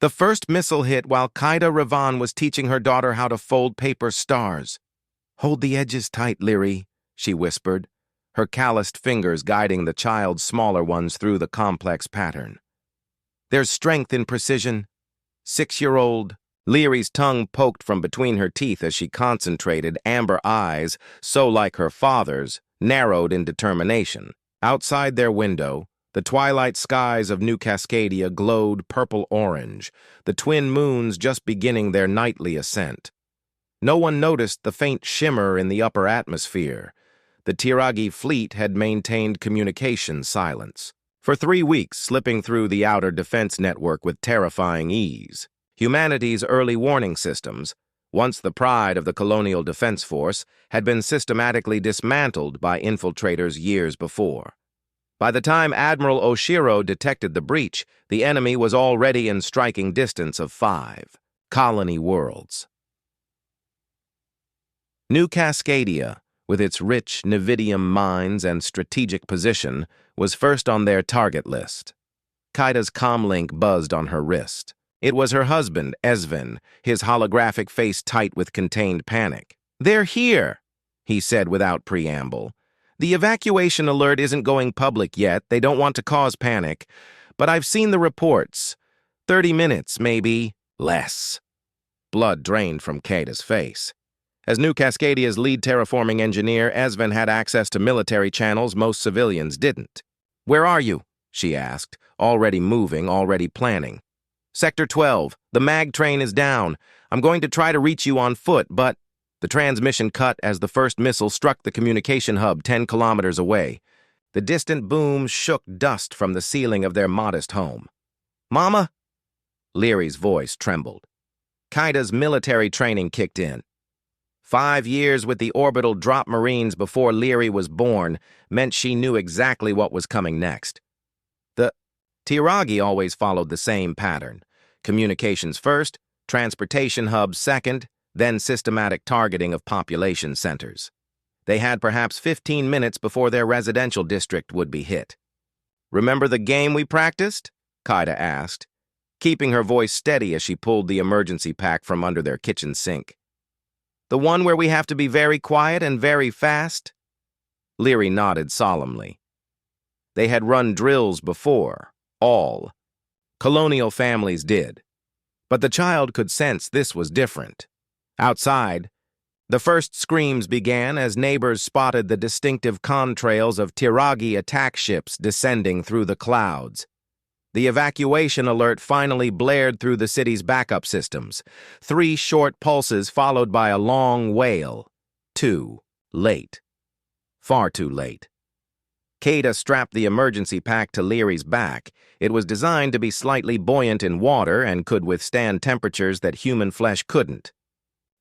The first missile hit while Qaida Ravan was teaching her daughter how to fold paper stars. "Hold the edges tight, Leary," she whispered, her calloused fingers guiding the child's smaller ones through the complex pattern. "There's strength in precision. 6-year-old." Leary's tongue poked from between her teeth as she concentrated, amber eyes, so like her father's, narrowed in determination. Outside their window, the twilight skies of New Cascadia glowed purple-orange, the twin moons just beginning their nightly ascent. No one noticed the faint shimmer in the upper atmosphere. The Tiragi fleet had maintained communication silence. For 3 weeks, slipping through the outer defense network with terrifying ease. Humanity's early warning systems, once the pride of the colonial defense force, had been systematically dismantled by infiltrators years before. By the time Admiral Oshiro detected the breach, the enemy was already in striking distance of 5 colony worlds. New Cascadia, with its rich Nevidium mines and strategic position, was first on their target list. Kaida's comlink buzzed on her wrist. It was her husband, Esvin, his holographic face tight with contained panic. "They're here," he said without preamble. "The evacuation alert isn't going public yet. They don't want to cause panic. But I've seen the reports. 30 minutes, maybe less." Blood drained from Kaida's face. As New Cascadia's lead terraforming engineer, Esvin had access to military channels most civilians didn't. "Where are you?" she asked, already moving, already planning. "Sector 12. The mag train is down. I'm going to try to reach you on foot, but..." The transmission cut as the first missile struck the communication hub 10 kilometers away. The distant boom shook dust from the ceiling of their modest home. "Mama?" Leary's voice trembled. Kaida's military training kicked in. 5 years with the orbital drop Marines before Leary was born meant she knew exactly what was coming next. The Tiragi always followed the same pattern. Communications first, transportation hubs second, then systematic targeting of population centers. They had perhaps 15 minutes before their residential district would be hit. "Remember the game we practiced?" Qaida asked, keeping her voice steady as she pulled the emergency pack from under their kitchen sink. "The one where we have to be very quiet and very fast?" Leary nodded solemnly. They had run drills before. All colonial families did. But the child could sense this was different. Outside, the first screams began as neighbors spotted the distinctive contrails of Tiragi attack ships descending through the clouds. The evacuation alert finally blared through the city's backup systems. 3 short pulses followed by a long wail. Too late. Far too late. Qaida strapped the emergency pack to Leary's back. It was designed to be slightly buoyant in water and could withstand temperatures that human flesh couldn't.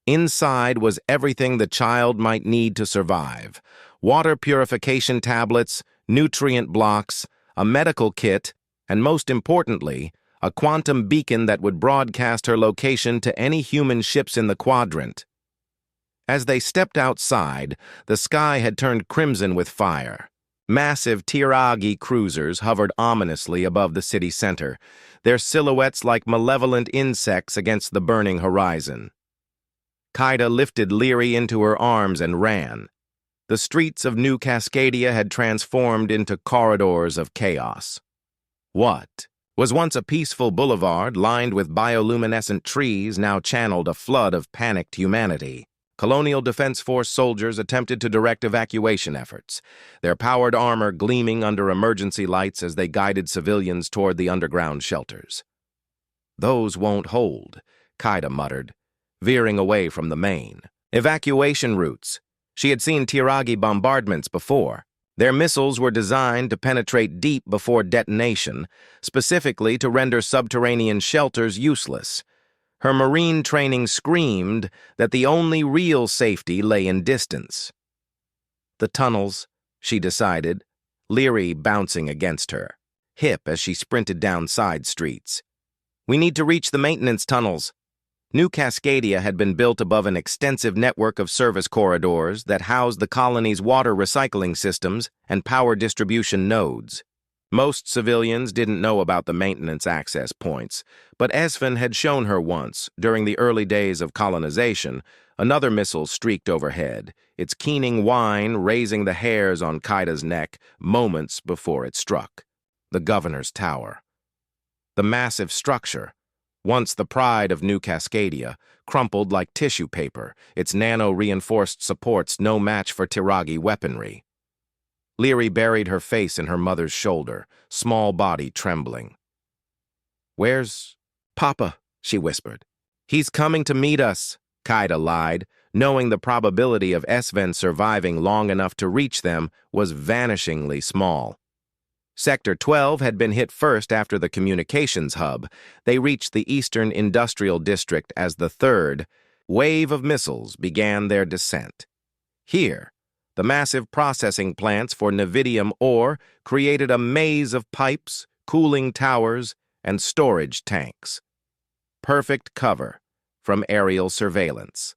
Inside was everything the child might need to survive. Water purification tablets, nutrient blocks, a medical kit, and most importantly, a quantum beacon that would broadcast her location to any human ships in the quadrant. As they stepped outside, the sky had turned crimson with fire. Massive Tiragi cruisers hovered ominously above the city center, their silhouettes like malevolent insects against the burning horizon. Qaida lifted Leary into her arms and ran. The streets of New Cascadia had transformed into corridors of chaos. What was once a peaceful boulevard lined with bioluminescent trees now channeled a flood of panicked humanity. Colonial Defense Force soldiers attempted to direct evacuation efforts, their powered armor gleaming under emergency lights as they guided civilians toward the underground shelters. "Those won't hold," Qaida muttered, veering away from the main. Evacuation routes. She had seen Tiragi bombardments before. Their missiles were designed to penetrate deep before detonation, specifically to render subterranean shelters useless. Her marine training screamed that the only real safety lay in distance. The tunnels, she decided, Leary bouncing against her, hip as she sprinted down side streets. "We need to reach the maintenance tunnels." New Cascadia had been built above an extensive network of service corridors that housed the colony's water recycling systems and power distribution nodes. Most civilians didn't know about the maintenance access points, but Esfin had shown her once, during the early days of colonization. Another missile streaked overhead, its keening whine raising the hairs on Kaida's neck moments before it struck. The governor's tower. The massive structure, once the pride of New Cascadia, crumpled like tissue paper, its nano-reinforced supports no match for Tiragi weaponry. Leary buried her face in her mother's shoulder, small body trembling. "Where's Papa?" she whispered. "He's coming to meet us," Kaida lied, knowing the probability of Esven surviving long enough to reach them was vanishingly small. Sector 12 had been hit first after the communications hub. They reached the Eastern Industrial District as the third wave of missiles began their descent. Here, the massive processing plants for Nevidium ore created a maze of pipes, cooling towers, and storage tanks. Perfect cover from aerial surveillance.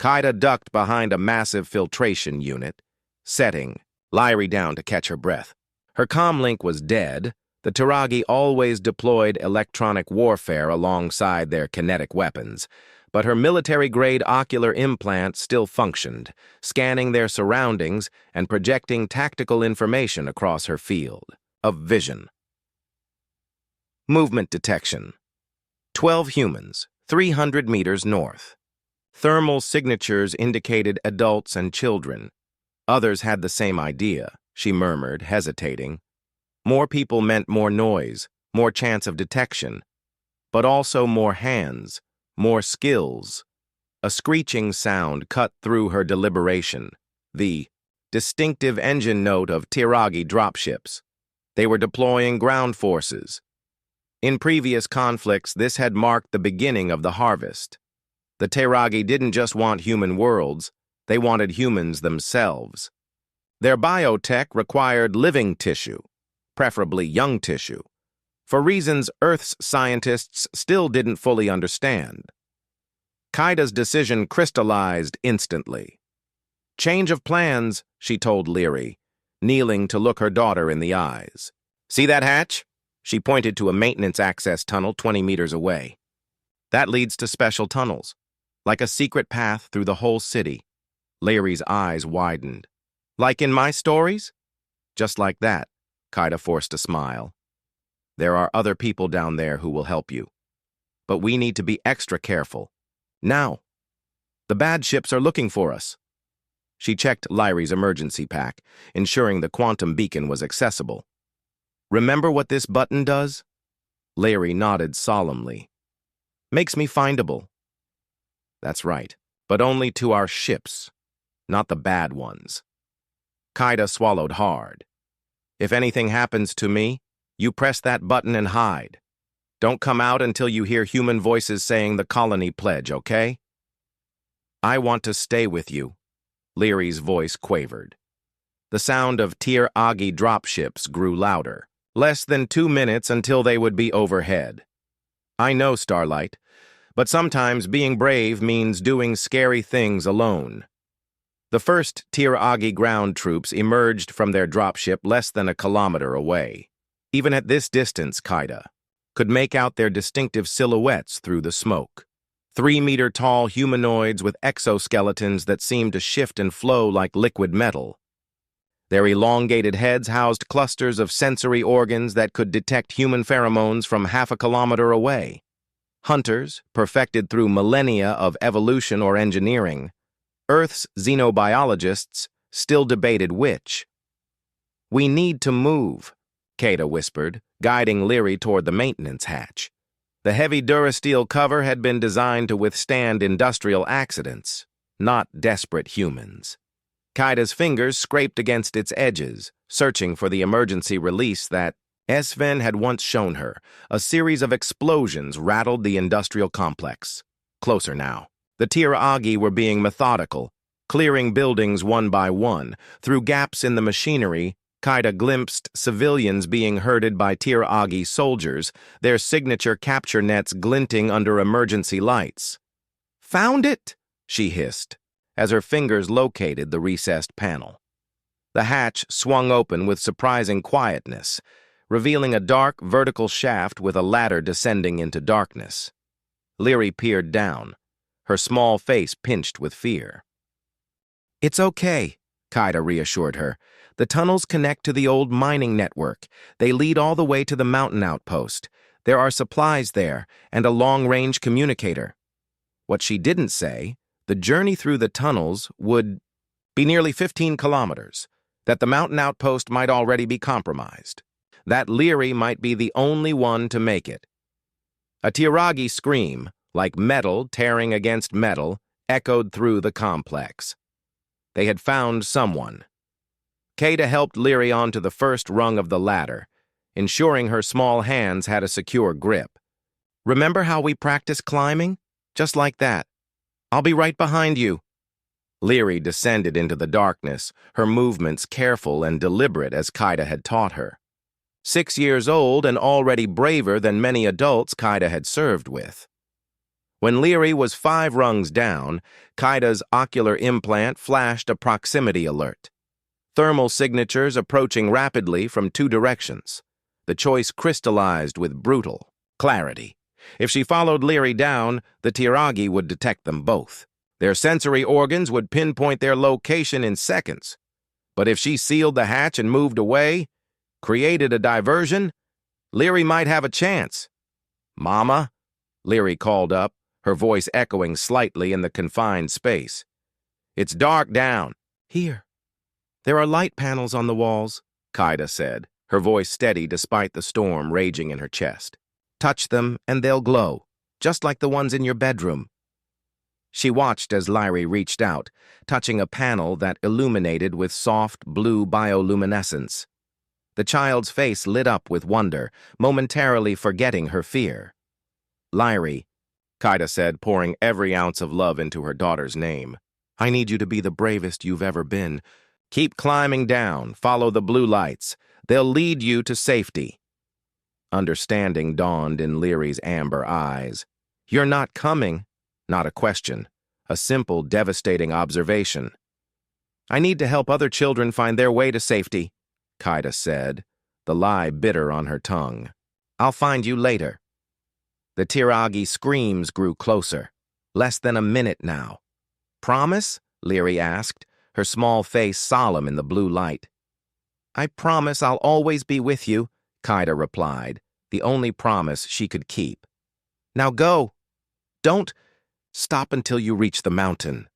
Kaida ducked behind a massive filtration unit, setting Lyrie down to catch her breath. Her comlink was dead. The Tiragi always deployed electronic warfare alongside their kinetic weapons, but her military-grade ocular implant still functioned, scanning their surroundings and projecting tactical information across her field of vision. Movement detection. 12 humans, 300 meters north. Thermal signatures indicated adults and children. Others had the same idea, she murmured, hesitating. More people meant more noise, more chance of detection, but also more hands, more skills. A screeching sound cut through her deliberation, the distinctive engine note of Tiragi dropships. They were deploying ground forces. In previous conflicts, this had marked the beginning of the harvest. The Tiragi didn't just want human worlds, they wanted humans themselves. Their biotech required living tissue, preferably young tissue, for reasons Earth's scientists still didn't fully understand. Kaida's decision crystallized instantly. "Change of plans," she told Leary, kneeling to look her daughter in the eyes. "See that hatch?" She pointed to a maintenance access tunnel 20 meters away. "That leads to special tunnels, like a secret path through the whole city." Leary's eyes widened. "Like in my stories?" "Just like that," Kaida forced a smile. "There are other people down there who will help you. But we need to be extra careful. Now. The bad ships are looking for us." She checked Lyrie's emergency pack, ensuring the quantum beacon was accessible. "Remember what this button does?" Leary nodded solemnly. "Makes me findable." "That's right, but only to our ships, not the bad ones." Kaida swallowed hard. "If anything happens to me, you press that button and hide. Don't come out until you hear human voices saying the colony pledge, okay?" "I want to stay with you," Leary's voice quavered. The sound of Tir-Agi dropships grew louder. Less than 2 minutes until they would be overhead. "I know, Starlight, but sometimes being brave means doing scary things alone." The first Tir-Agi ground troops emerged from their dropship less than a kilometer away. Even at this distance, Kaida could make out their distinctive silhouettes through the smoke. 3-meter-tall humanoids with exoskeletons that seemed to shift and flow like liquid metal. Their elongated heads housed clusters of sensory organs that could detect human pheromones from half a kilometer away. Hunters, perfected through millennia of evolution or engineering. Earth's xenobiologists still debated which. "We need to move," Kaida whispered, guiding Leary toward the maintenance hatch. The heavy durasteel cover had been designed to withstand industrial accidents, not desperate humans. Kaida's fingers scraped against its edges, searching for the emergency release that Esven had once shown her. A series of explosions rattled the industrial complex. Closer now. The Tir-Agi were being methodical, clearing buildings one by one. Through gaps in the machinery, Kaida glimpsed civilians being herded by Tir-Agi soldiers, their signature capture nets glinting under emergency lights. "Found it!" she hissed, as her fingers located the recessed panel. The hatch swung open with surprising quietness. revealing a dark, vertical shaft with a ladder descending into darkness. Leary peered down, her small face pinched with fear. "It's okay," Kaida reassured her. "The tunnels connect to the old mining network. They lead all the way to the mountain outpost. There are supplies there, and a long-range communicator." What she didn't say, the journey through the tunnels would be nearly 15 kilometers, that the mountain outpost might already be compromised, that Leary might be the only one to make it. A Tiragi scream, like metal tearing against metal, echoed through the complex. They had found someone. Kaida helped Leary onto the first rung of the ladder, ensuring her small hands had a secure grip. "Remember how we practiced climbing? Just like that. I'll be right behind you." Leary descended into the darkness, her movements careful and deliberate as Kaida had taught her. 6 years old and already braver than many adults Kaida had served with. When Leary was 5 rungs down, Kaida's ocular implant flashed a proximity alert. Thermal signatures approaching rapidly from 2 directions. The choice crystallized with brutal clarity. If she followed Leary down, the Tiragi would detect them both. Their sensory organs would pinpoint their location in seconds. But if she sealed the hatch and moved away, created a diversion, Leary might have a chance. "Mama," Leary called up, her voice echoing slightly in the confined space. "It's dark down." "Here. There are light panels on the walls," Kaida said, her voice steady despite the storm raging in her chest. "Touch them and they'll glow, just like the ones in your bedroom." She watched as Leary reached out, touching a panel that illuminated with soft blue bioluminescence. The child's face lit up with wonder, momentarily forgetting her fear. "Leary," Kaida said, pouring every ounce of love into her daughter's name, "I need you to be the bravest you've ever been. Keep climbing down, follow the blue lights. They'll lead you to safety." Understanding dawned in Leary's amber eyes. "You're not coming." Not a question, a simple, devastating observation. "I need to help other children find their way to safety," Kaida said, the lie bitter on her tongue. "I'll find you later." The Tiragi screams grew closer. Less than a minute now. "Promise?" Leary asked, her small face solemn in the blue light. "I promise I'll always be with you," Kaida replied, the only promise she could keep. "Now go. Don't stop until you reach the mountain."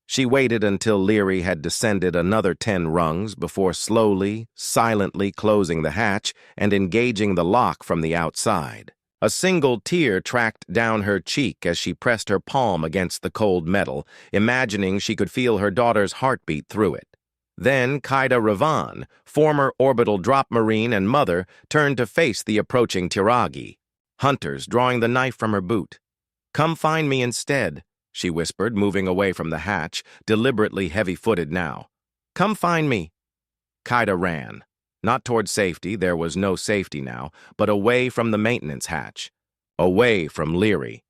She waited until Leary had descended another 10 rungs before slowly, silently closing the hatch and engaging the lock from the outside. A single tear tracked down her cheek as she pressed her palm against the cold metal, imagining she could feel her daughter's heartbeat through it. Then Kaida Ravan, former orbital drop marine and mother, turned to face the approaching Tiragi, hunters drawing the knife from her boot. "Come find me instead," she whispered, moving away from the hatch, deliberately heavy-footed now. "Come find me." Kaida ran. Not toward safety, there was no safety now, but away from the maintenance hatch. Away from Leary.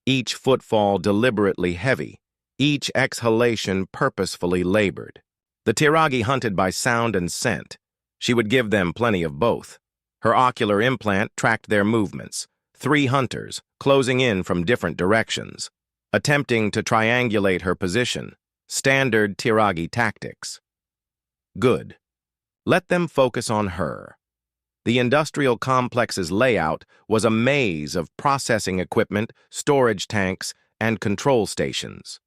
Each footfall deliberately heavy, each exhalation purposefully labored. The Tiragi hunted by sound and scent. She would give them plenty of both. Her ocular implant tracked their movements. 3 hunters, closing in from different directions, attempting to triangulate her position. Standard Tiragi tactics. Good. Let them focus on her. The industrial complex's layout was a maze of processing equipment, storage tanks, and control stations.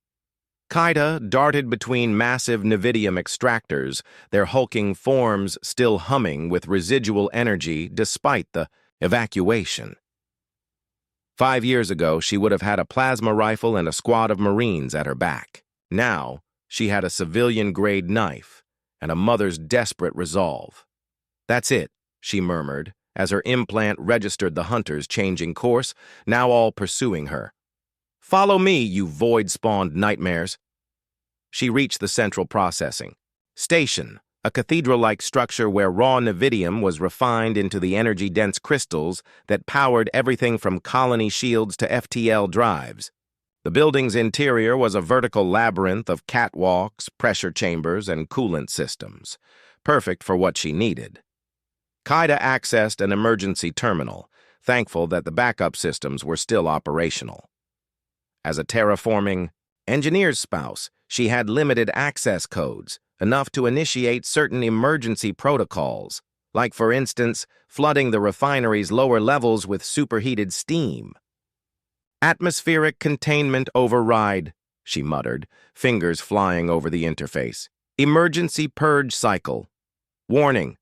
Kaida darted between massive Nevidium extractors, their hulking forms still humming with residual energy despite the evacuation. 5 years ago, she would have had a plasma rifle and a squad of Marines at her back. Now, she had a civilian-grade knife and a mother's desperate resolve. "That's it," she murmured, as her implant registered the hunters changing course, now all pursuing her. "Follow me, you void-spawned nightmares." She reached the central processing station, a cathedral-like structure where raw Nevidium was refined into the energy-dense crystals that powered everything from colony shields to FTL drives. The building's interior was a vertical labyrinth of catwalks, pressure chambers, and coolant systems, perfect for what she needed. Kaida accessed an emergency terminal, thankful that the backup systems were still operational. As a terraforming engineer's spouse, she had limited access codes, enough to initiate certain emergency protocols, like, for instance, flooding the refinery's lower levels with superheated steam. "Atmospheric containment override," she muttered, fingers flying over the interface. "Emergency purge cycle. Warning.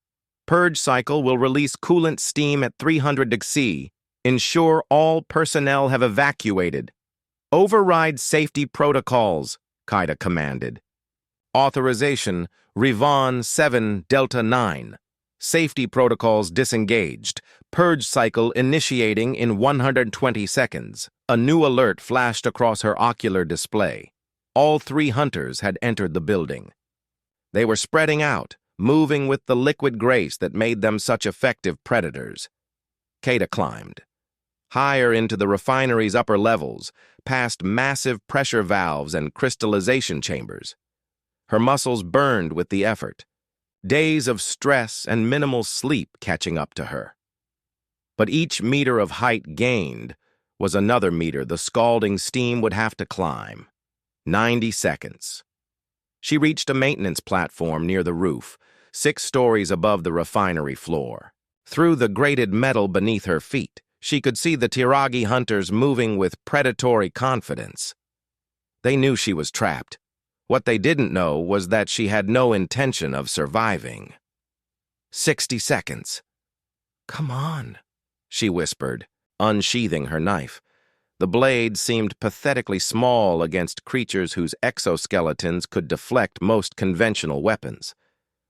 Purge cycle will release coolant steam at 300 degrees. Ensure all personnel have evacuated. Override safety protocols," Kaida commanded. Authorization, Rivon 7 Delta 9. Safety protocols disengaged. Purge cycle initiating in 120 seconds. A new alert flashed across her ocular display. All 3 hunters had entered the building. They were spreading out, moving with the liquid grace that made them such effective predators. Kaida climbed. Higher into the refinery's upper levels, past massive pressure valves and crystallization chambers. Her muscles burned with the effort. Days of stress and minimal sleep catching up to her. But each meter of height gained was another meter the scalding steam would have to climb. 90 seconds. She reached a maintenance platform near the roof, 6 stories above the refinery floor. Through the grated metal beneath her feet, she could see the Tiragi hunters moving with predatory confidence. They knew she was trapped. What they didn't know was that she had no intention of surviving. 60 seconds. "Come on," she whispered, unsheathing her knife. The blade seemed pathetically small against creatures whose exoskeletons could deflect most conventional weapons.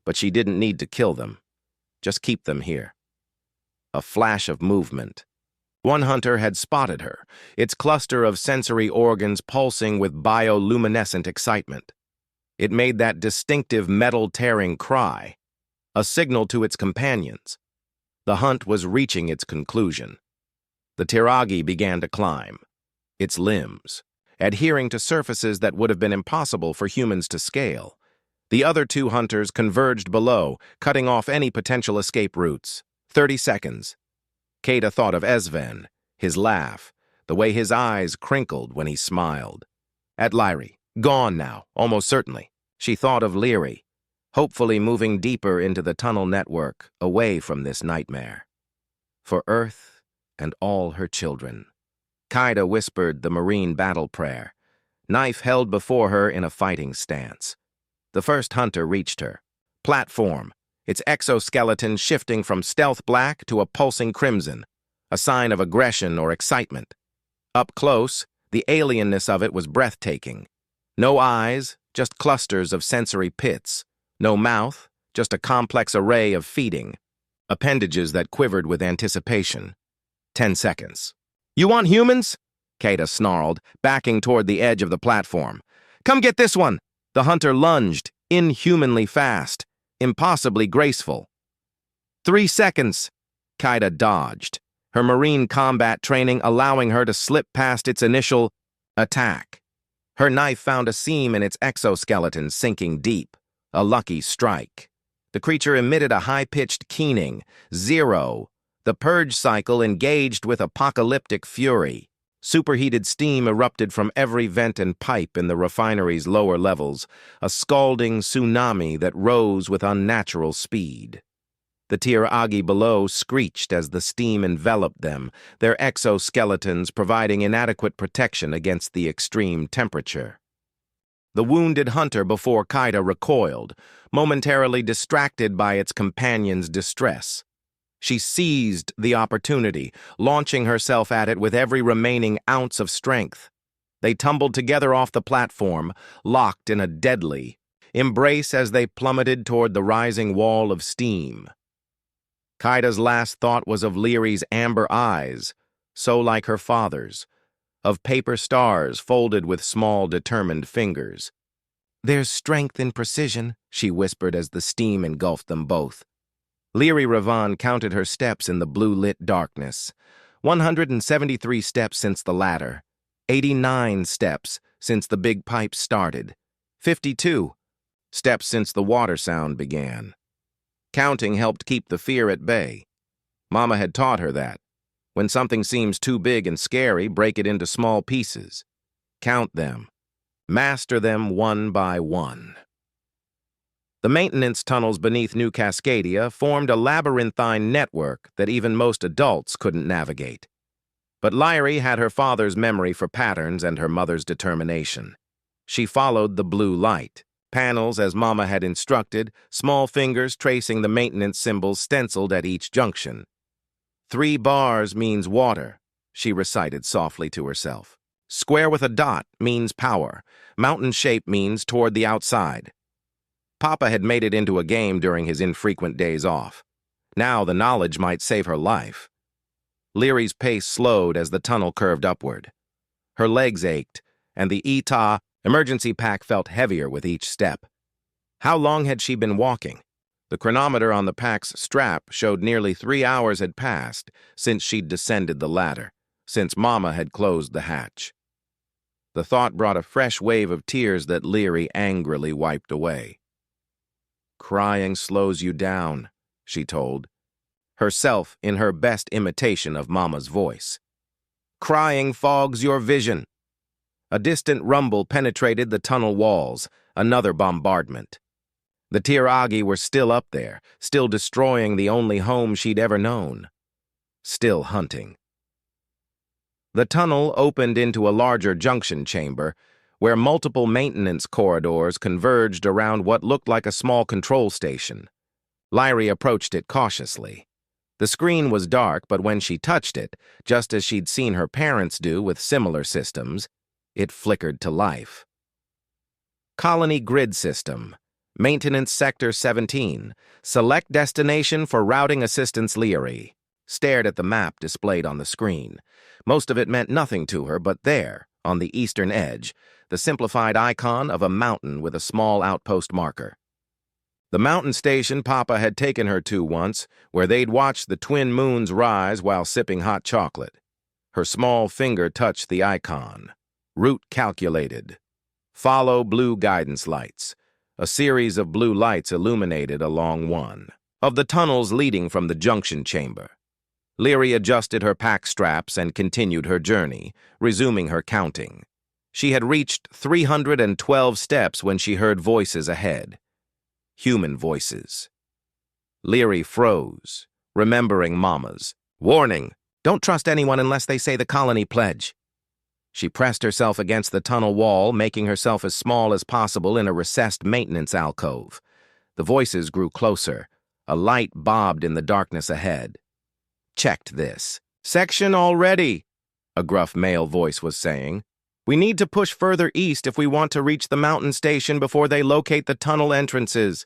But she didn't need to kill them. Just keep them here. A flash of movement. One hunter had spotted her, its cluster of sensory organs pulsing with bioluminescent excitement. It made that distinctive metal-tearing cry, a signal to its companions. The hunt was reaching its conclusion. The Tiragi began to climb, its limbs, adhering to surfaces that would have been impossible for humans to scale. The other 2 hunters converged below, cutting off any potential escape routes. 30 seconds. Kaida thought of Esven, his laugh, the way his eyes crinkled when he smiled. At Lyri, gone now, almost certainly. She thought of Lyri, hopefully moving deeper into the tunnel network, away from this nightmare. For Earth and all her children. Kaida whispered the marine battle prayer, knife held before her in a fighting stance. The first hunter reached her. Platform, its exoskeleton shifting from stealth black to a pulsing crimson, a sign of aggression or excitement. Up close, the alienness of it was breathtaking. No eyes, just clusters of sensory pits. No mouth, just a complex array of feeding. Appendages that quivered with anticipation. 10 seconds. "You want humans?" Kaida snarled, backing toward the edge of the platform. "Come get this one!" The hunter lunged, inhumanly fast, impossibly graceful. 3 seconds. Kaida dodged, her marine combat training allowing her to slip past its initial attack. Her knife found a seam in its exoskeleton sinking deep, a lucky strike. The creature emitted a high-pitched keening, 0. The purge cycle engaged with apocalyptic fury. Superheated steam erupted from every vent and pipe in the refinery's lower levels, a scalding tsunami that rose with unnatural speed. The Tiragi below screeched as the steam enveloped them, their exoskeletons providing inadequate protection against the extreme temperature. The wounded hunter before Kaida recoiled, momentarily distracted by its companion's distress. She seized the opportunity, launching herself at it with every remaining ounce of strength. They tumbled together off the platform, locked in a deadly embrace as they plummeted toward the rising wall of steam. Kaida's last thought was of Lyri's amber eyes, so like her father's, of paper stars folded with small, determined fingers. "There's strength in precision," she whispered as the steam engulfed them both. Lyri Ravan counted her steps in the blue-lit darkness. 173 steps since the ladder. 89 steps since the big pipe started. 52 steps since the water sound began. Counting helped keep the fear at bay. Mama had taught her that. When something seems too big and scary, break it into small pieces. Count them. Master them one by one. The maintenance tunnels beneath New Cascadia formed a labyrinthine network that even most adults couldn't navigate. But Lyrie had her father's memory for patterns and her mother's determination. She followed the blue light. Panels as Mama had instructed, small fingers tracing the maintenance symbols stenciled at each junction. 3 bars means water, she recited softly to herself. Square with a dot means power. Mountain shape means toward the outside. Papa had made it into a game during his infrequent days off. Now the knowledge might save her life. Lyrie's pace slowed as the tunnel curved upward. Her legs ached, and the ETA emergency pack felt heavier with each step. How long had she been walking? The chronometer on the pack's strap showed nearly 3 hours had passed since she'd descended the ladder, since Mama had closed the hatch. The thought brought a fresh wave of tears that Lyrie angrily wiped away. Crying slows you down, she told, herself in her best imitation of Mama's voice. Crying fogs your vision. A distant rumble penetrated the tunnel walls, another bombardment. The Tiragi were still up there, still destroying the only home she'd ever known. Still hunting. The tunnel opened into a larger junction chamber, where multiple maintenance corridors converged around what looked like a small control station. Lyrie approached it cautiously. The screen was dark, but when she touched it, just as she'd seen her parents do with similar systems, it flickered to life. Colony Grid System. Maintenance Sector 17. Select destination for routing assistance Lyrie. Stared at the map displayed on the screen. Most of it meant nothing to her, but there, on the eastern edge, the simplified icon of a mountain with a small outpost marker. The mountain station Papa had taken her to once, where they'd watched the twin moons rise while sipping hot chocolate. Her small finger touched the icon. Route calculated. Follow blue guidance lights. A series of blue lights illuminated along one of the tunnels leading from the junction chamber. Lyrie adjusted her pack straps and continued her journey, resuming her counting. She had reached 312 steps when she heard voices ahead. Human voices. Lyrie froze, remembering Mama's warning, don't trust anyone unless they say the colony pledge. She pressed herself against the tunnel wall, making herself as small as possible in a recessed maintenance alcove. The voices grew closer. A light bobbed in the darkness ahead. Checked this. Section already, a gruff male voice was saying. We need to push further east if we want to reach the mountain station before they locate the tunnel entrances.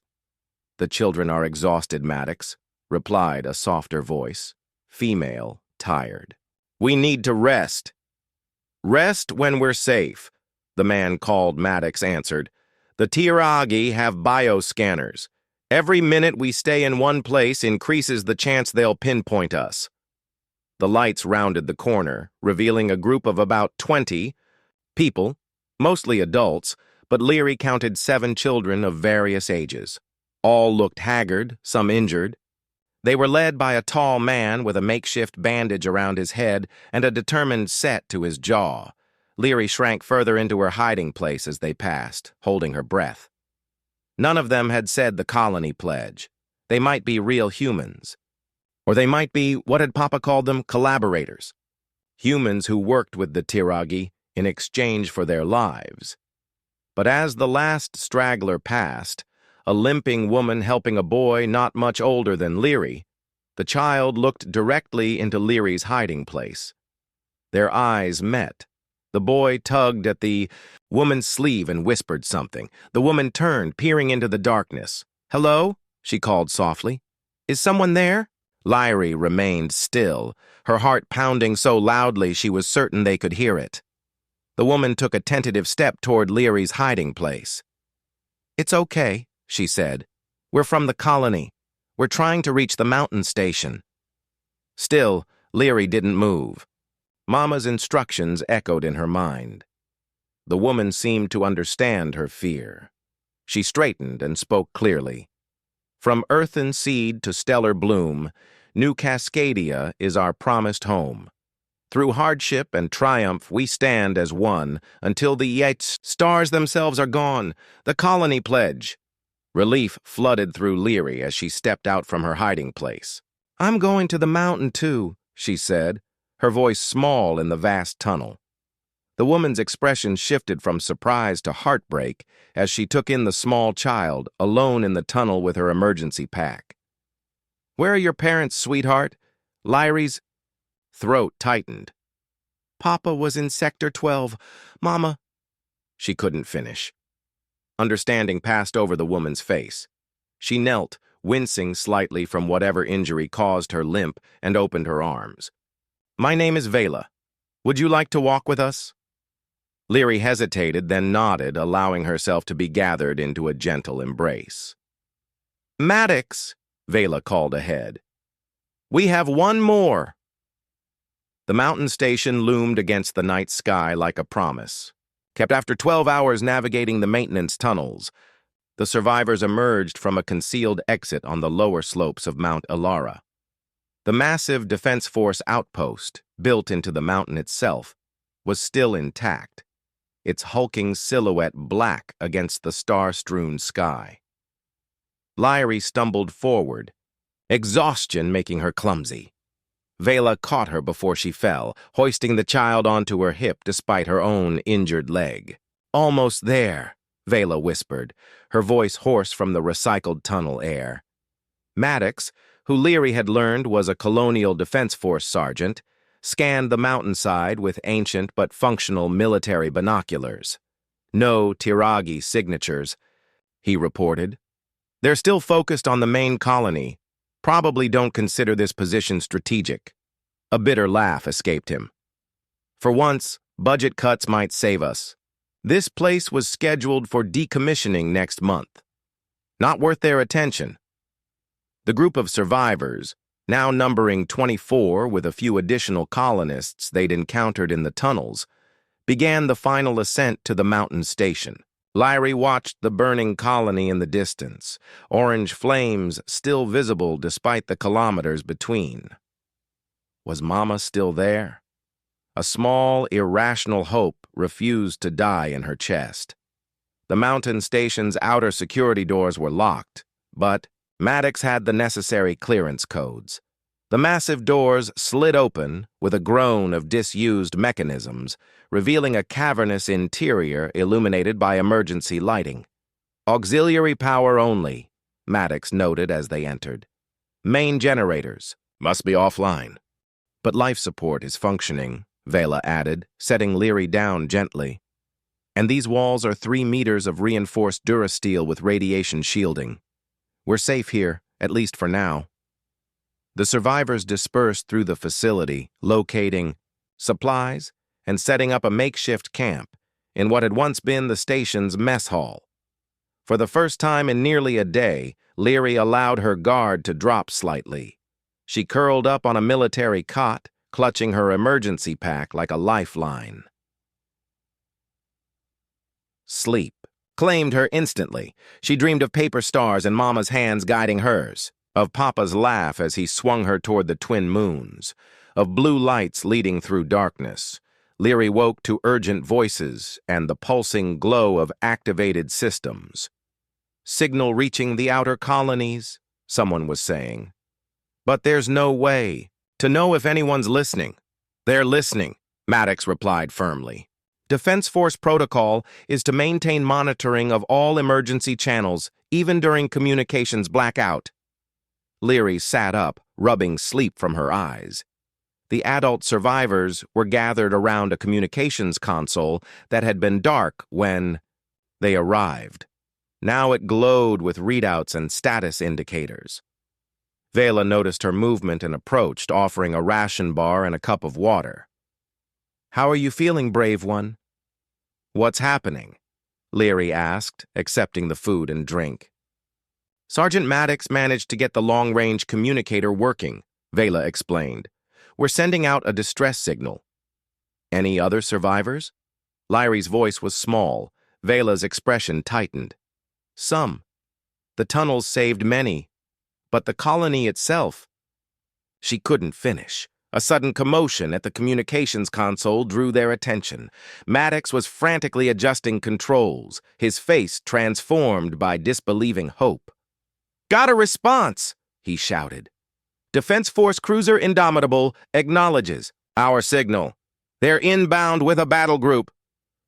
The children are exhausted, Maddox, replied a softer voice. Female, tired. We need to rest. Rest when we're safe, the man called Maddox answered. The Tiragi have bioscanners. Every minute we stay in one place increases the chance they'll pinpoint us. The lights rounded the corner, revealing a group of about 20 people, mostly adults, but Lyrie counted 7 children of various ages. All looked haggard, some injured. They were led by a tall man with a makeshift bandage around his head and a determined set to his jaw. Lyrie shrank further into her hiding place as they passed, holding her breath. None of them had said the colony pledge. They might be real humans. Or they might be, what had Papa called them, collaborators. Humans who worked with the Tiragi in exchange for their lives. But as the last straggler passed, a limping woman helping a boy not much older than Lyrie, the child looked directly into Lyrie's hiding place. Their eyes met. The boy tugged at the woman's sleeve and whispered something. The woman turned, peering into the darkness. Hello? She called softly. Is someone there? Lyrie remained still, her heart pounding so loudly she was certain they could hear it. The woman took a tentative step toward Lyrie's hiding place. It's okay, she said. We're from the colony. We're trying to reach the mountain station. Still, Lyrie didn't move. Mama's instructions echoed in her mind. The woman seemed to understand her fear. She straightened and spoke clearly. From earthen seed to stellar bloom, New Cascadia is our promised home. Through hardship and triumph we stand as one, until the yet stars themselves are gone, the colony pledge. Relief flooded through Leary as she stepped out from her hiding place. "I'm going to the mountain too," she said, her voice small in the vast tunnel. The woman's expression shifted from surprise to heartbreak as she took in the small child, alone in the tunnel with her emergency pack. "Where are your parents, sweetheart?" Leary's throat tightened. "Papa was in Sector 12. Mama—" She couldn't finish. Understanding passed over the woman's face. She knelt, wincing slightly from whatever injury caused her limp, and opened her arms. "My name is Vela. Would you like to walk with us?" Leary hesitated, then nodded, allowing herself to be gathered into a gentle embrace. "Maddox," Vela called ahead. "We have one more." The mountain station loomed against the night sky like a promise. Kept after 12 hours navigating the maintenance tunnels, the survivors emerged from a concealed exit on the lower slopes of Mount Ilara. The massive Defense Force outpost, built into the mountain itself, was still intact, its hulking silhouette black against the star-strewn sky. Leary stumbled forward, exhaustion making her clumsy. Vela caught her before she fell, hoisting the child onto her hip despite her own injured leg. "Almost there," Vela whispered, her voice hoarse from the recycled tunnel air. Maddox, who Leary had learned was a Colonial Defense Force sergeant, scanned the mountainside with ancient but functional military binoculars. "No Tiragi signatures," he reported. "They're still focused on the main colony. Probably don't consider this position strategic." A bitter laugh escaped him. "For once, budget cuts might save us. This place was scheduled for decommissioning next month. Not worth their attention." The group of survivors, now numbering 24 with a few additional colonists they'd encountered in the tunnels, began the final ascent to the mountain station. Leary watched the burning colony in the distance, orange flames still visible despite the kilometers between. Was Mama still there? A small, irrational hope refused to die in her chest. The mountain station's outer security doors were locked, but Maddox had the necessary clearance codes. The massive doors slid open with a groan of disused mechanisms, revealing a cavernous interior illuminated by emergency lighting. "Auxiliary power only," Maddox noted as they entered. "Main generators must be offline." "But life support is functioning," Vela added, setting Leary down gently. "And these walls are 3 meters of reinforced durasteel with radiation shielding. We're safe here, at least for now." The survivors dispersed through the facility, locating supplies and setting up a makeshift camp in what had once been the station's mess hall. For the first time in nearly a day, Leary allowed her guard to drop slightly. She curled up on a military cot, clutching her emergency pack like a lifeline. Sleep claimed her instantly. She dreamed of paper stars and Mama's hands guiding hers, of Papa's laugh as he swung her toward the twin moons, of blue lights leading through darkness. Leary woke to urgent voices and the pulsing glow of activated systems. "Signal reaching the outer colonies," someone was saying. "But there's no way to know if anyone's listening." "They're listening," Maddox replied firmly. "Defense Force protocol is to maintain monitoring of all emergency channels, even during communications blackout." Leary sat up, rubbing sleep from her eyes. The adult survivors were gathered around a communications console that had been dark when they arrived. Now it glowed with readouts and status indicators. Vela noticed her movement and approached, offering a ration bar and a cup of water. "How are you feeling, brave one?" "What's happening?" Leary asked, accepting the food and drink. "Sergeant Maddox managed to get the long-range communicator working," Vela explained. "We're sending out a distress signal." "Any other survivors?" Leary's voice was small. Vela's expression tightened. "Some. The tunnels saved many, But the colony itself, she couldn't finish. A sudden commotion at the communications console drew their attention. Maddox was frantically adjusting controls, his face transformed by disbelieving hope. "Got a response!" he shouted. "Defense Force Cruiser Indomitable acknowledges our signal. They're inbound with a battle group."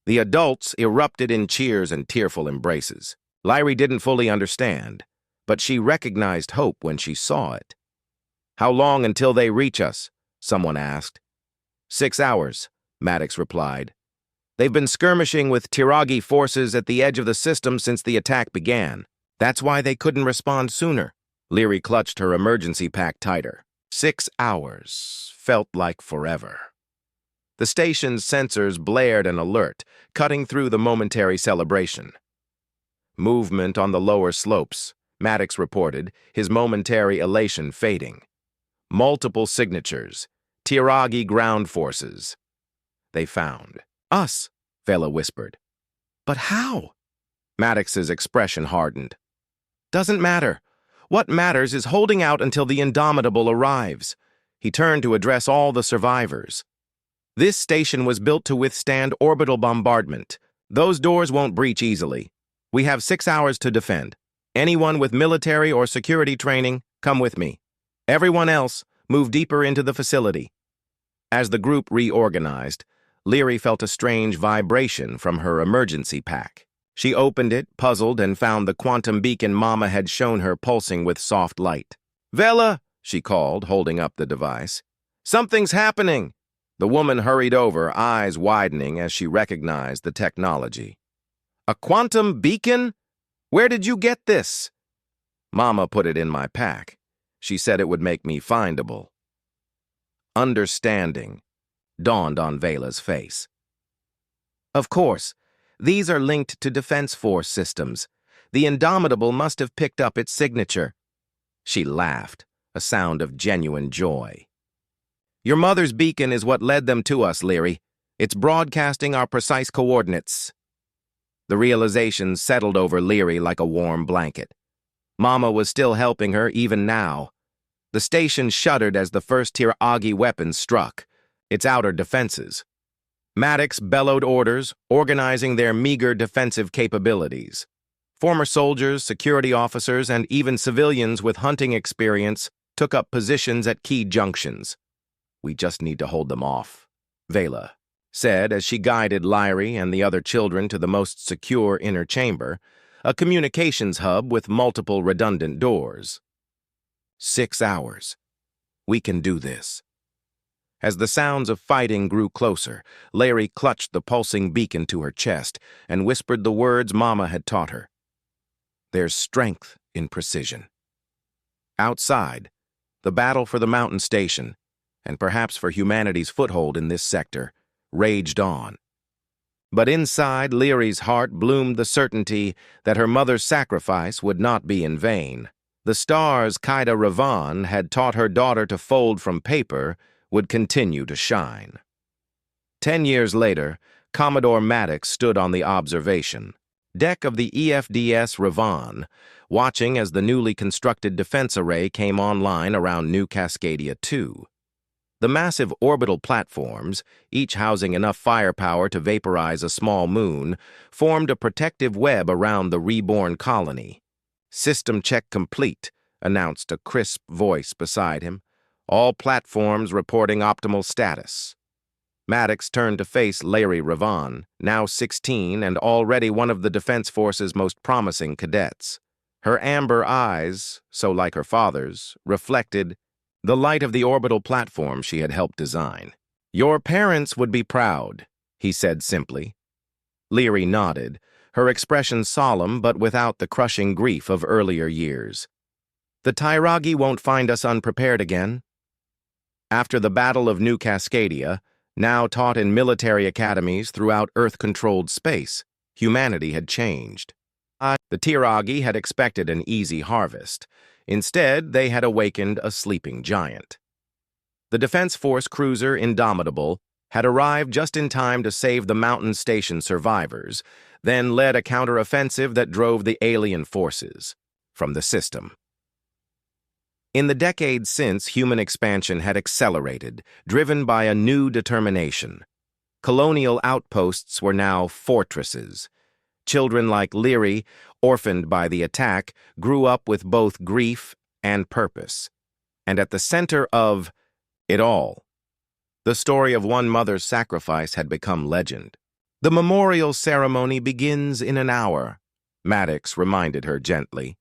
The adults erupted in cheers and tearful embraces. Lyrie didn't fully understand, but she recognized hope when she saw it. "How long until they reach us?" someone asked. 6 hours, Maddox replied. "They've been skirmishing with Tiragi forces at the edge of the system since the attack began. That's why they couldn't respond sooner." Lyrie clutched her emergency pack tighter. 6 hours felt like forever. The station's sensors blared an alert, cutting through the momentary celebration. "Movement on the lower slopes," Maddox reported, his momentary elation fading. "Multiple signatures. Tiragi ground forces." "They found us," Vela whispered. "But how?" Maddox's expression hardened. "Doesn't matter. What matters is holding out until the Indomitable arrives." He turned to address all the survivors. "This station was built to withstand orbital bombardment. Those doors won't breach easily. We have 6 hours to defend. Anyone with military or security training, come with me. Everyone else, move deeper into the facility." As the group reorganized, Lyrie felt a strange vibration from her emergency pack. She opened it, puzzled, and found the quantum beacon Mama had shown her pulsing with soft light. "Vela," she called, holding up the device. "Something's happening." The woman hurried over, eyes widening as she recognized the technology. "A quantum beacon? Where did you get this?" "Mama put it in my pack. She said it would make me findable." Understanding dawned on Vela's face. "Of course. These are linked to Defense Force systems. The Indomitable must have picked up its signature." She laughed, a sound of genuine joy. "Your mother's beacon is what led them to us, Lyrie. It's broadcasting our precise coordinates." The realization settled over Lyrie like a warm blanket. Mama was still helping her even now. The station shuddered as the first Tiragi weapons struck, its outer defenses. Maddox bellowed orders, organizing their meager defensive capabilities. Former soldiers, security officers, and even civilians with hunting experience took up positions at key junctions. "We just need to hold them off," Vela said as she guided Lyrie and the other children to the most secure inner chamber, a communications hub with multiple redundant doors. 6 hours. We can do this. As the sounds of fighting grew closer, Lyrie clutched the pulsing beacon to her chest and whispered the words Mama had taught her. "There's strength in precision." Outside, the battle for the mountain station, and perhaps for humanity's foothold in this sector, raged on. But inside Lyrie's heart bloomed the certainty that her mother's sacrifice would not be in vain. The stars Qaida Ravan had taught her daughter to fold from paper would continue to shine. 10 years later, Commodore Maddox stood on the observation deck of the EFDS Ravan, watching as the newly constructed defense array came online around New Cascadia II. The massive orbital platforms, each housing enough firepower to vaporize a small moon, formed a protective web around the reborn colony. "System check complete," announced a crisp voice beside him. "All platforms reporting optimal status." Maddox turned to face Lyrie Ravan, now 16 and already one of the Defense Force's most promising cadets. Her amber eyes, so like her father's, reflected the light of the orbital platform she had helped design. "Your parents would be proud," he said simply. Lyrie nodded, her expression solemn but without the crushing grief of earlier years. "The Tiragi won't find us unprepared again." After the Battle of New Cascadia, now taught in military academies throughout Earth-controlled space, humanity had changed. The Tiragi had expected an easy harvest. Instead, they had awakened a sleeping giant. The Defense Force cruiser Indomitable had arrived just in time to save the mountain station survivors, then led a counteroffensive that drove the alien forces from the system. In the decades since, human expansion had accelerated, driven by a new determination. Colonial outposts were now fortresses. Children like Leary, orphaned by the attack, grew up with both grief and purpose. And at the center of it all, the story of one mother's sacrifice had become legend. "The memorial ceremony begins in an hour," Maddox reminded her gently.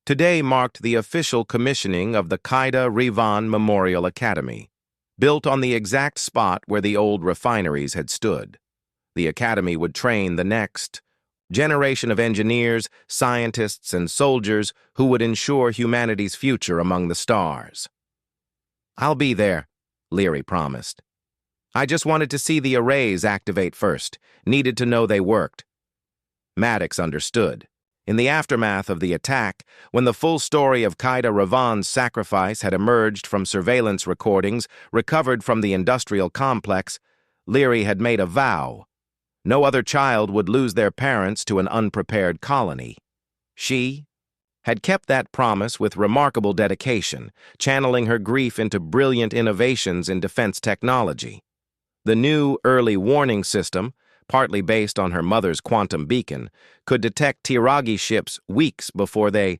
Today marked the official commissioning of the Qaeda Revan Memorial Academy, built on the exact spot where the old refineries had stood. The academy would train the next generation of engineers, scientists, and soldiers who would ensure humanity's future among the stars. "I'll be there," Leary promised. "I just wanted to see the arrays activate first, needed to know they worked." Maddox understood. In the aftermath of the attack, when the full story of Qaeda Revan's sacrifice had emerged from surveillance recordings recovered from the industrial complex, Leary had made a vow. No other child would lose their parents to an unprepared colony. She had kept that promise with remarkable dedication, channeling her grief into brilliant innovations in defense technology. The new early warning system, partly based on her mother's quantum beacon, could detect Tiragi ships weeks before they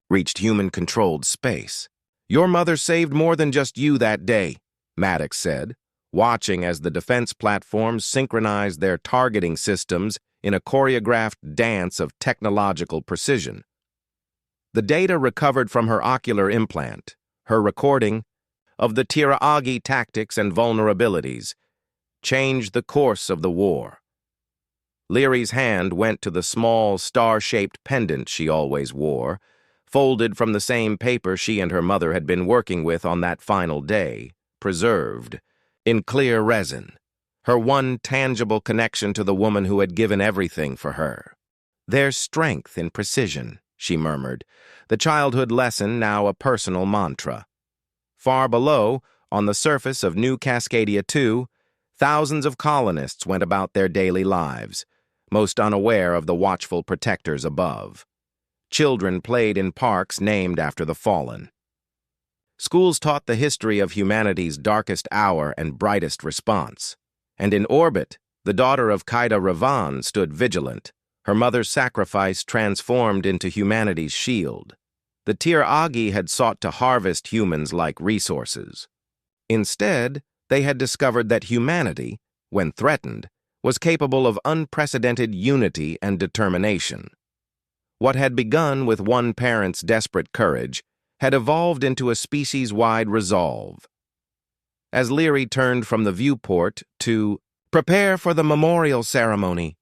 reached human-controlled space. "Your mother saved more than just you that day," Maddox said, watching as the defense platforms synchronized their targeting systems in a choreographed dance of technological precision. The data recovered from her ocular implant, her recording of the Tiragi tactics and vulnerabilities, changed the course of the war. Leary's hand went to the small, star-shaped pendant she always wore, folded from the same paper she and her mother had been working with on that final day, preserved in clear resin, her one tangible connection to the woman who had given everything for her. "There's strength in precision," she murmured, the childhood lesson now a personal mantra. Far below, on the surface of New Cascadia II, thousands of colonists went about their daily lives, most unaware of the watchful protectors above. Children played in parks named after the fallen. Schools taught the history of humanity's darkest hour and brightest response. And in orbit, the daughter of Qaeda Revan stood vigilant, her mother's sacrifice transformed into humanity's shield. The Tiragi had sought to harvest humans like resources. Instead, they had discovered that humanity, when threatened, was capable of unprecedented unity and determination. What had begun with one parent's desperate courage had evolved into a species-wide resolve. As Leary turned from the viewport to prepare for the memorial ceremony,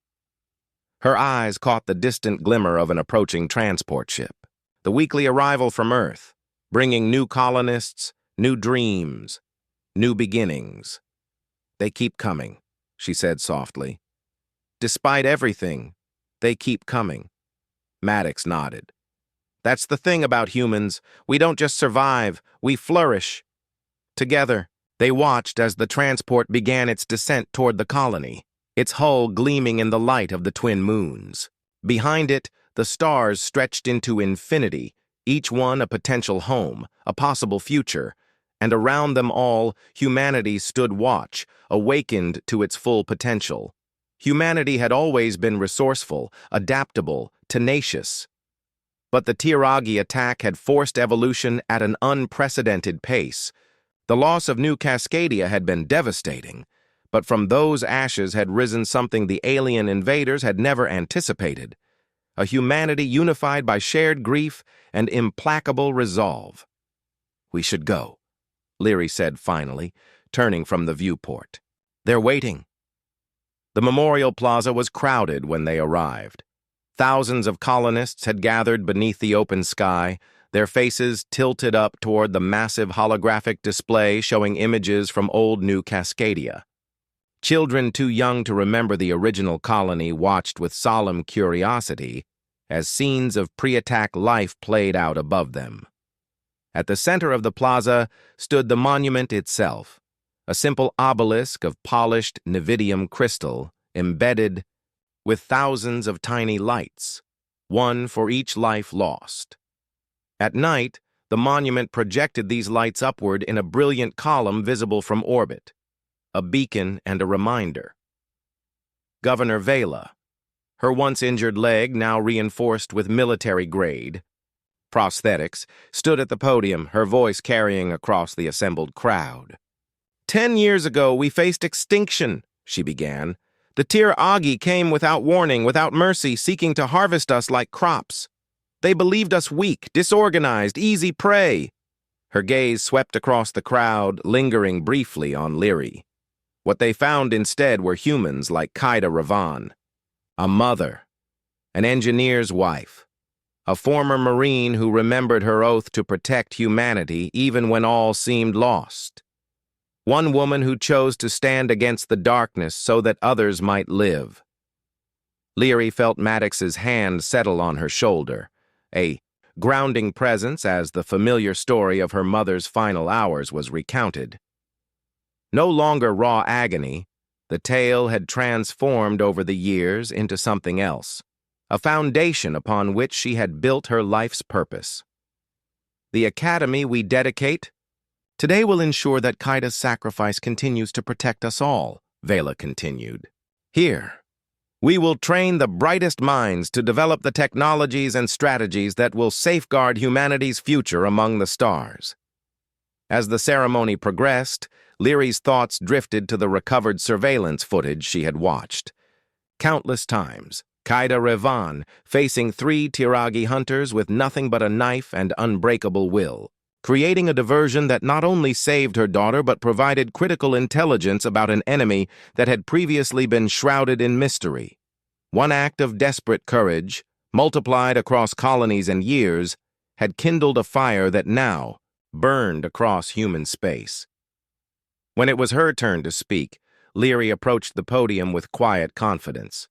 her eyes caught the distant glimmer of an approaching transport ship, the weekly arrival from Earth, bringing new colonists, new dreams, new beginnings. "They keep coming," she said softly. "Despite everything, they keep coming." Maddox nodded. "That's the thing about humans. We don't just survive, we flourish." Together, they watched as the transport began its descent toward the colony, its hull gleaming in the light of the twin moons. Behind it, the stars stretched into infinity, each one a potential home, a possible future, and around them all, humanity stood watch, awakened to its full potential. Humanity had always been resourceful, adaptable, tenacious. But the Tiragi attack had forced evolution at an unprecedented pace. The loss of New Cascadia had been devastating, but from those ashes had risen something the alien invaders had never anticipated: a humanity unified by shared grief and implacable resolve. "We should go," Leary said finally, turning from the viewport. "They're waiting." The memorial plaza was crowded when they arrived. Thousands of colonists had gathered beneath the open sky, their faces tilted up toward the massive holographic display showing images from old New Cascadia. Children too young to remember the original colony watched with solemn curiosity as scenes of pre-attack life played out above them. At the center of the plaza stood the monument itself, a simple obelisk of polished nevidium crystal embedded with thousands of tiny lights, one for each life lost. At night, The monument projected these lights upward in a brilliant column visible from orbit, a beacon and a reminder. Governor Vela, her once injured leg now reinforced with military-grade prosthetics, stood at the podium, her voice carrying across the assembled crowd. 10 years ago, we faced extinction, she began. The Tiragi came without warning, without mercy, seeking to harvest us like crops. They believed us weak, disorganized, easy prey. Her gaze swept across the crowd, lingering briefly on Leary. What they found instead were humans like Qaida Ravan, a mother, an engineer's wife, a former Marine who remembered her oath to protect humanity even when all seemed lost. One woman who chose to stand against the darkness so that others might live. Leary felt Maddox's hand settle on her shoulder, a grounding presence as the familiar story of her mother's final hours was recounted. No longer raw agony, the tale had transformed over the years into something else, a foundation upon which she had built her life's purpose. The academy we dedicate today will ensure that Qaida's sacrifice continues to protect us all, Vela continued. Here, we will train the brightest minds to develop the technologies and strategies that will safeguard humanity's future among the stars. As the ceremony progressed, Leary's thoughts drifted to the recovered surveillance footage she had watched. Countless times, Qaida Revan facing 3 Tiragi hunters with nothing but a knife and unbreakable will, creating a diversion that not only saved her daughter but provided critical intelligence about an enemy that had previously been shrouded in mystery. One act of desperate courage, multiplied across colonies and years, had kindled a fire that now burned across human space. When it was her turn to speak, Leary approached the podium with quiet confidence.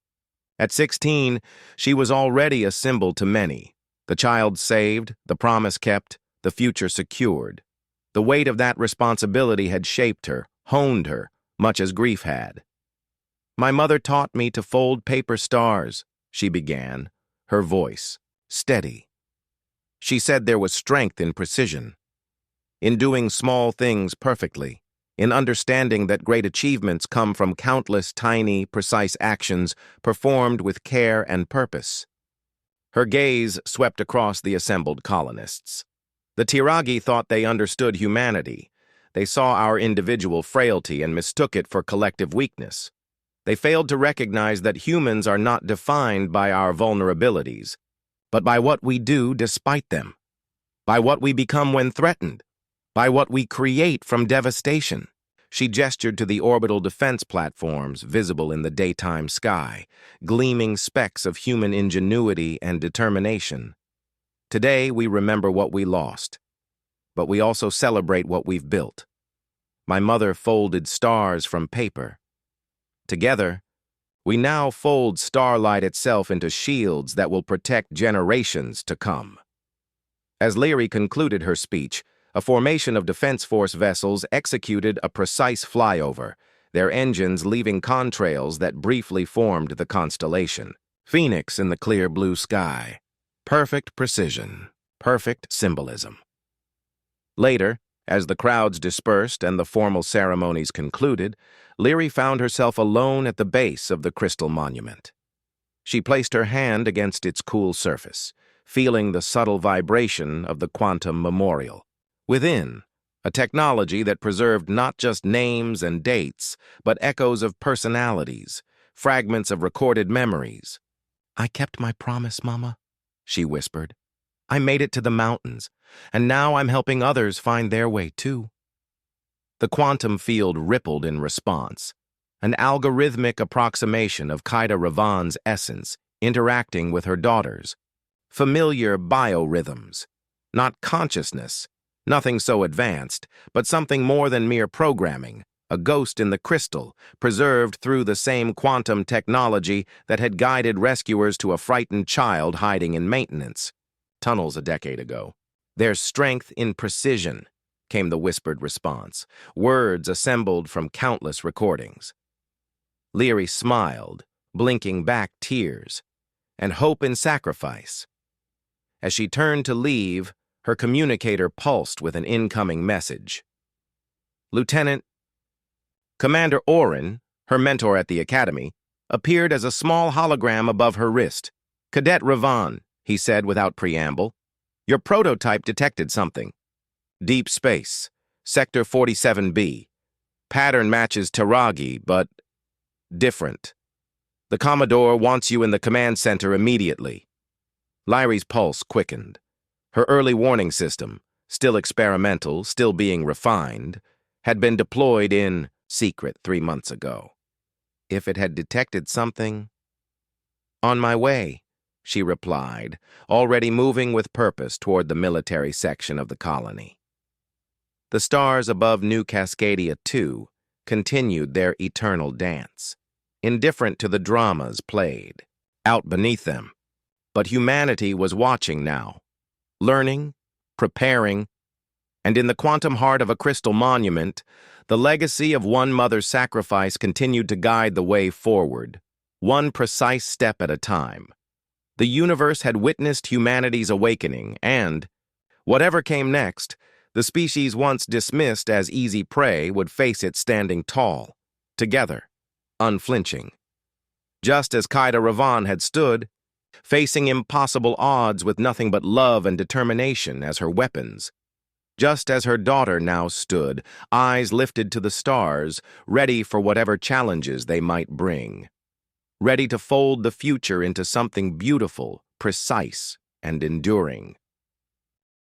At 16, she was already a symbol to many. The child saved, the promise kept, the future secured. The weight of that responsibility had shaped her, honed her, much as grief had. My mother taught me to fold paper stars, she began, her voice steady. She said there was strength in precision, in doing small things perfectly, in understanding that great achievements come from countless tiny, precise actions performed with care and purpose. Her gaze swept across the assembled colonists. The Tiragi thought they understood humanity. They saw our individual frailty and mistook it for collective weakness. They failed to recognize that humans are not defined by our vulnerabilities, but by what we do despite them, by what we become when threatened, by what we create from devastation. She gestured to the orbital defense platforms visible in the daytime sky, gleaming specks of human ingenuity and determination. Today, we remember what we lost, but we also celebrate what we've built. My mother folded stars from paper. Together, we now fold starlight itself into shields that will protect generations to come. As Leary concluded her speech, a formation of Defense Force vessels executed a precise flyover, their engines leaving contrails that briefly formed the constellation. Phoenix in the clear blue sky. Perfect precision, perfect symbolism. Later, as the crowds dispersed and the formal ceremonies concluded, Leary found herself alone at the base of the crystal monument. She placed her hand against its cool surface, feeling the subtle vibration of the quantum memorial. Within, a technology that preserved not just names and dates, but echoes of personalities, fragments of recorded memories. "I kept my promise, Mama," she whispered. "I made it to the mountains, and now I'm helping others find their way too." The quantum field rippled in response, an algorithmic approximation of Qaida Ravan's essence interacting with her daughters. Familiar biorhythms, not consciousness, nothing so advanced, but something more than mere programming, a ghost in the crystal, preserved through the same quantum technology that had guided rescuers to a frightened child hiding in maintenance tunnels a decade ago. "There's strength in precision," came the whispered response, words assembled from countless recordings. Leary smiled, blinking back tears, "and hope in sacrifice." As she turned to leave, Her communicator pulsed with an incoming message. Lieutenant, Commander Oren, her mentor at the academy, appeared as a small hologram above her wrist. Cadet Ravan, he said without preamble. Your prototype detected something. Deep space, Sector 47B. Pattern matches Taragi, but different. The Commodore wants you in the command center immediately. Lyrie's pulse quickened. Her early warning system, still experimental, still being refined, had been deployed in secret 3 months ago. If it had detected something... On my way, she replied, already moving with purpose toward the military section of the colony. The stars above New Cascadia, too, continued their eternal dance, indifferent to the dramas played out beneath them. But humanity was watching now, learning, preparing, and in the quantum heart of a crystal monument, the legacy of one mother's sacrifice continued to guide the way forward, one precise step at a time. The universe had witnessed humanity's awakening, and, whatever came next, the species once dismissed as easy prey would face it standing tall, together, unflinching. Just as Qaeda Ravan had stood, facing impossible odds with nothing but love and determination as her weapons, just as her daughter now stood, eyes lifted to the stars, ready for whatever challenges they might bring, ready to fold the future into something beautiful, precise, and enduring.